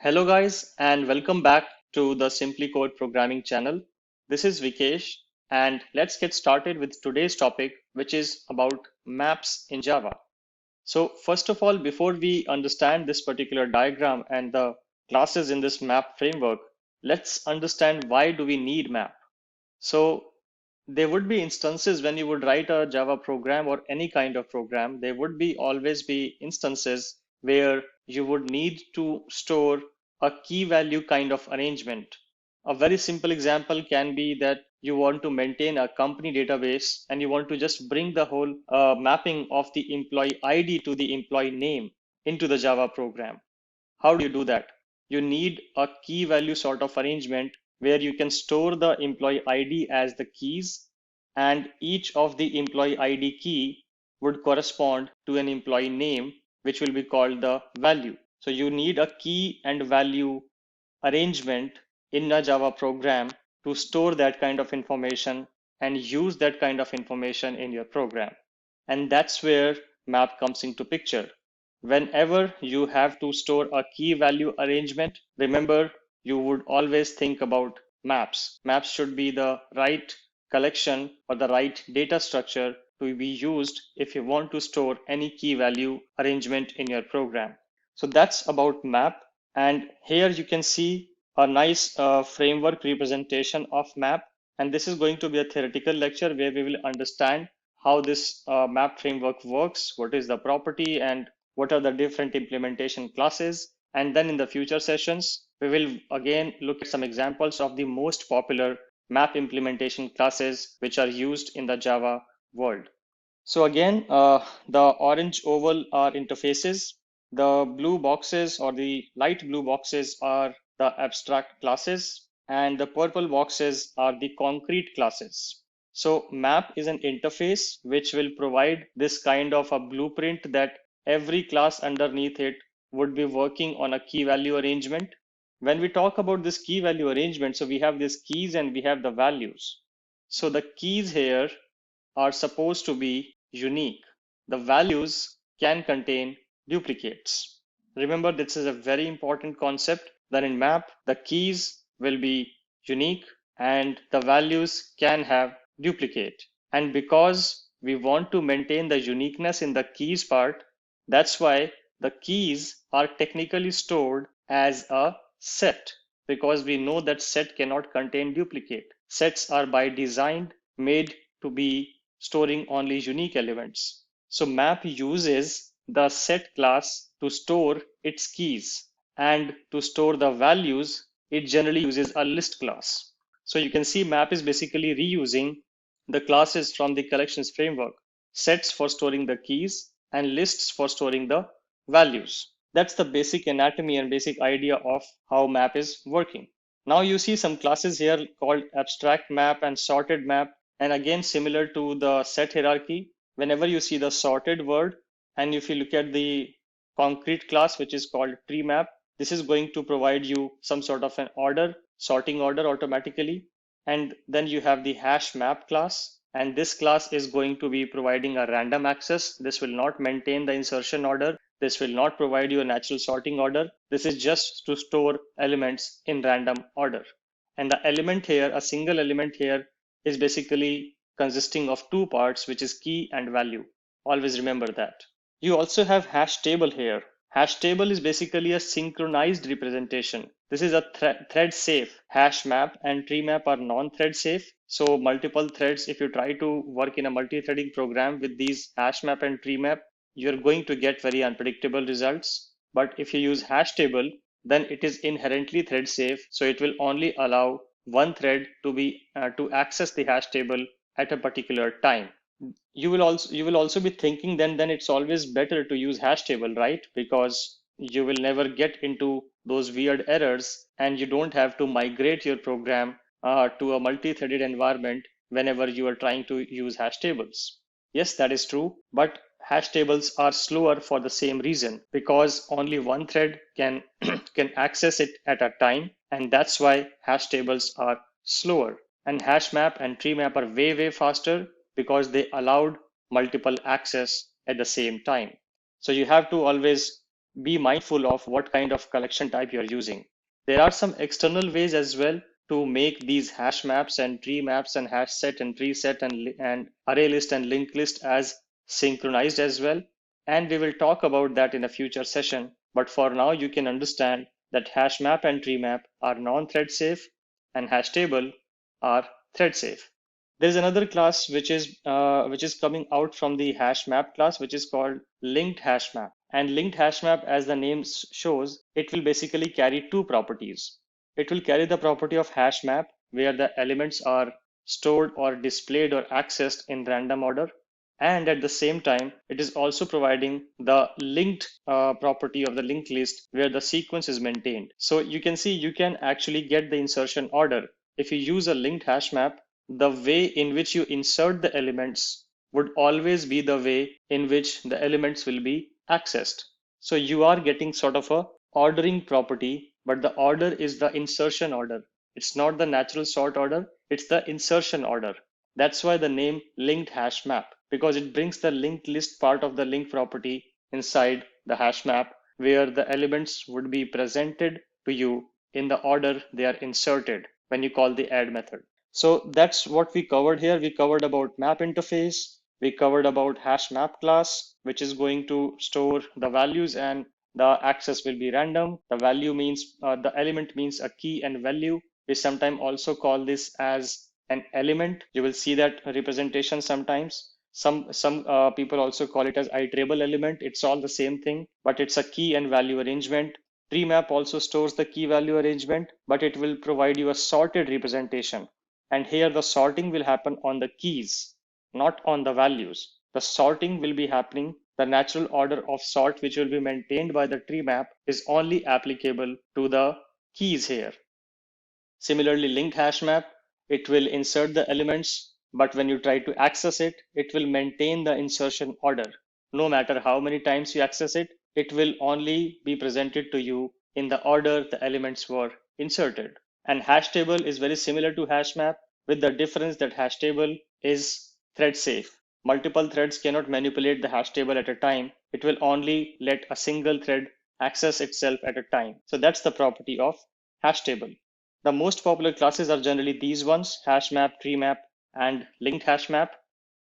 Hello guys and welcome back to the SimpliCode programming channel. This is Vikesh and let's get started with today's topic, which is about maps in Java. So first of all, before we understand this particular diagram and the classes in this map framework, let's understand why do we need map. So there would be instances when you would write a Java program or any kind of program, there would be always be instances where you would need to store a key value kind of arrangement. A very simple example can be that you want to maintain a company database and you want to just bring the whole mapping of the employee ID to the employee name into the Java program. How do you do that? You need a key value sort of arrangement where you can store the employee ID as the keys, and each of the employee ID key would correspond to an employee name, which will be called the value. So you need a key and value arrangement in a Java program to store that kind of information and use that kind of information in your program. And that's where map comes into picture. Whenever you have to store a key value arrangement, remember you would always think about maps. Maps should be the right collection or the right data structure to be used if you want to store any key value arrangement in your program. So that's about map. And here you can see a nice framework representation of map. And this is going to be a theoretical lecture where we will understand how this map framework works, what is the property, and what are the different implementation classes. And then in the future sessions, we will again look at some examples of the most popular map implementation classes which are used in the Java world. So again, the orange oval are interfaces. The blue boxes or the light blue boxes are the abstract classes, and the purple boxes are the concrete classes. So map is an interface which will provide this kind of a blueprint that every class underneath it would be working on a key value arrangement. When we talk about this key value arrangement, so we have these keys and we have the values. So the keys here are supposed to be unique. The values can contain duplicates. Remember, this is a very important concept that in map, the keys will be unique and the values can have duplicate. And because we want to maintain the uniqueness in the keys part, that's why the keys are technically stored as a set, because we know that set cannot contain duplicate. Sets are by design made to be storing only unique elements. So map uses the set class to store its keys, and to store the values, it generally uses a list class. So you can see map is basically reusing the classes from the collections framework, sets for storing the keys and lists for storing the values. That's the basic anatomy and basic idea of how map is working. Now you see some classes here called abstract map and sorted map. And again, similar to the set hierarchy, whenever you see the sorted word, and if you look at the concrete class, which is called tree map, this is going to provide you some sort of an order, sorting order automatically. And then you have the hash map class. And this class is going to be providing a random access. This will not maintain the insertion order. This will not provide you a natural sorting order. This is just to store elements in random order. And the element here, a single element here, is basically consisting of two parts, which is key and value. Always remember that. You also have hash table here. Hash table is basically a synchronized representation. This is a thread safe. Hash map and tree map are non-thread safe. So multiple threads, if you try to work in a multi-threading program with these hash map and tree map, you're going to get very unpredictable results. But if you use hash table, then it is inherently thread safe. So it will only allow one thread to access the hash table at a particular time. You will also be thinking then it's always better to use hash table, right? Because you will never get into those weird errors and you don't have to migrate your program to a multi-threaded environment whenever you are trying to use hash tables. Yes, that is true, but hash tables are slower for the same reason, because only one thread can can access it at a time, and that's why hash tables are slower. And hash map and tree map are way faster because they allowed multiple access at the same time. So you have to always be mindful of what kind of collection type you're using. There are some external ways as well to make these hash maps and tree maps and hash set and tree set and array list and linked list as synchronized as well. And we will talk about that in a future session. But for now, you can understand that hash map and tree map are non-thread safe and hash table are thread safe. There's another class which is coming out from the hash map class, which is called linked hash map. And linked hash map, as the name shows, it will basically carry two properties. It will carry the property of hash map, where the elements are stored or displayed or accessed in random order. And at the same time, it is also providing the linked property of the linked list, where the sequence is maintained. So you can see you can actually get the insertion order. If you use a linked hash map, the way in which you insert the elements would always be the way in which the elements will be accessed. So you are getting sort of a ordering property, but the order is the insertion order. It's not the natural sort order, it's the insertion order. That's why the name linked hash map, because it brings the linked list part of the link property inside the hash map, where the elements would be presented to you in the order they are inserted when you call the add method. So that's what we covered here. We covered about map interface. We covered about hash map class, which is going to store the values and the access will be random. The value means the element means a key and value. We sometimes also call this as an element. You will see that representation sometimes. Some people also call it as iterable element. It's all the same thing, but it's a key and value arrangement. Tree map also stores the key value arrangement, but it will provide you a sorted representation. And here the sorting will happen on the keys, not on the values. The sorting will be happening. The natural order of sort, which will be maintained by the tree map, is only applicable to the keys here. Similarly, linked hash map, it will insert the elements, but when you try to access it, it will maintain the insertion order. No matter how many times you access it, it will only be presented to you in the order the elements were inserted. And hash table is very similar to hash map, with the difference that hash table is thread safe. Multiple threads cannot manipulate the hash table at a time. It will only let a single thread access itself at a time. So that's the property of hash table. The most popular classes are generally these ones: hash map, tree map, and linked hash map.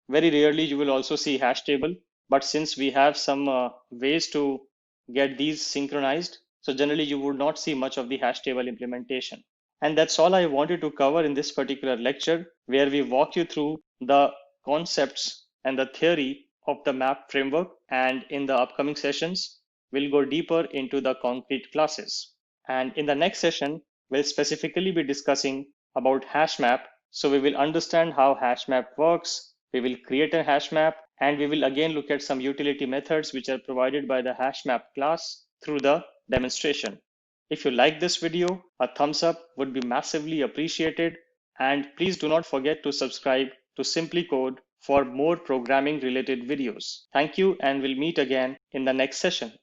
Very rarely you will also see hash table, but since we have some ways to get these synchronized, so generally you would not see much of the hash table implementation. And that's all I wanted to cover in this particular lecture, where we walk you through the concepts and the theory of the map framework. And in the upcoming sessions, we'll go deeper into the concrete classes. And in the next session, we'll specifically be discussing about hash map. So we will understand how hash map works. We will create a hash map, and we will again look at some utility methods which are provided by the hash map class through the demonstration. If you like this video, a thumbs up would be massively appreciated. And please do not forget to subscribe to SimpliCode for more programming related videos. Thank you, and we'll meet again in the next session.